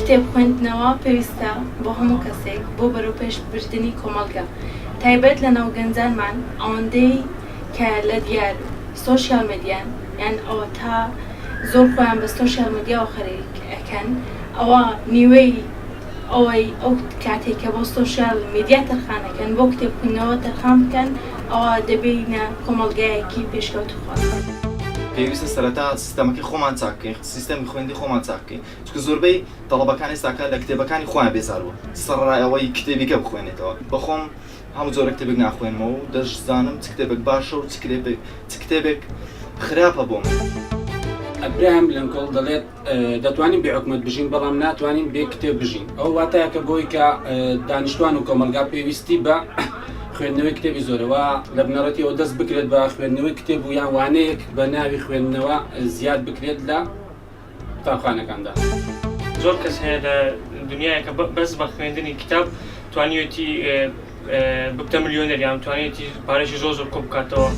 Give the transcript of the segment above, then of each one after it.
کتێب خوێندنەوە پێویستە بۆ هەموو کەسێک بۆ بەرەوپێش بردننی کۆمەلگا تایبەت لە ناو گەنجانمان ئەوەندەی کە لە دیار سۆشیال مدیان یان ئەوە تا زۆر خۆیان بە سۆشیال مدیاوە خەریک ئەکەن ئەوە نیوەی ئەوەی ئەو کاتێک کە بۆ سۆشیال میدیا تەرخانەکەن بۆ کتێب خوێندنەوە تەرخان بکەن ئەوە دەبینە کۆمەلگایەکی پێشکەوت خواست. پێویستە سەرەتا سیستەمەکەی خۆمان چاکەین سیستەمی خوێندی خۆمان چاکەین چونکە زۆربەی تەڵەبەکانی ساکە لە کتێبەکانی خۆیان بێزاربووە سەرڕایەوەی کتێبیکە بخوێنێتەوە بەخۆم هەموو جۆرە کتێبێک ناخوێنمەوە و دەشزانم چ کتێبێک باشە و چ کتێبێک خراپە بۆم. ئەبراهیم لینکۆڵ دەڵێت دەتوانین بێ حکومەت بژین بەڵام ناتوانین بێ کتێب بژین ئەو واتایە بۆی کە دانیشتوان و کۆمەلگا پێویستی بە خوێندنەوەی کتێبی زۆرەوە لە بنەڕەتیەوە دەست بکرێت بە خوێندنەوەی کتێب و یان وانەیەک بە ناوی خوێندنەوە زیاد بکرێت لە قوتابخانەکاندا. زۆر کەس هەیە لە دنیاە کە بەس بە خوێندنی کتاب توانیوێتی بکتە ملیۆنەر یان توانێتی پارەشی زۆر کۆ بکاتەوە.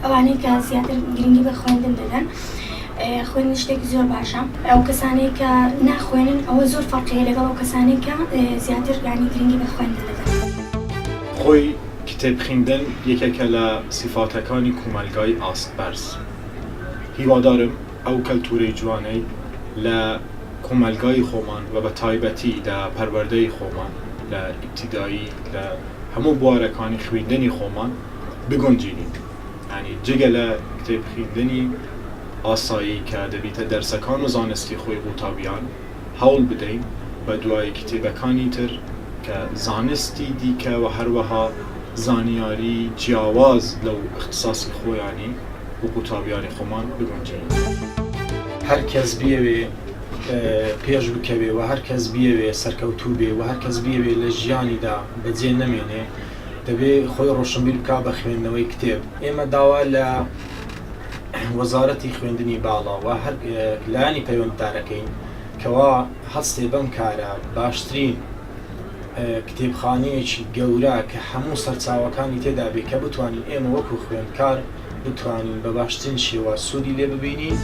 ئەوانەی کە زیاتر گرنگی بە خوێندن دەدەن خوێندن شتێکی زۆر باشە ئەو کەسانەی کە ناخوێنن ئەوە زۆر فەرقەیە لەگەڵ ئەو کەسانەی کە زیاتر یانی گرنگی بە خوێندن دەدەن. خۆی کتێب خوێندن یەکێکە لە سیفاتەکانی کۆمەلگای ئاستبەرز. هیوادارم ئەو کەلتورەی جوانەی لە کۆمەلگای خۆمان و بە تایبەتی لە پەروەردەی خۆمان لە ئیبتیدایی لە هەموو بوارەکانی خوێندنی خۆمان بگونجینین. ینی جگە لە کتێب خوێندنی ئاسایی کە دەبیتە دەرسەکان و زانستی خۆی قوتابیان هەوڵ بدەین بە دوای کتێبەکانی تر کە زانستی دیکە و هەروەها زانیاری جیاواز لەو اختصاصی خۆیانی و قوتابیانی خۆمان بگونجینین. هەر کەس بیەوێ پێش بکەوێ و هەر کەس بیەوێ سەرکەوتوو بێ و هەر کەس بیەوێ لە ژیانیدا بەجێ نەمێنێ دەبێ خۆی ڕۆشنبیر بکا بە خوێندنەوەی کتێب. ئێمە داوا لە وەزارەتی خوێندنی باڵا و هەر لایانی پەیوەنددارەکەین کەوا هەستێ بەم کارە باشترین کتێبخانەیەکی گەورە کە هەموو سەرچاوەکانی تێدا بێ کە بتوانین ئێمە وەکو خوێندکار بتوانین بە باشترین شێوە سوودی لێ ببینین.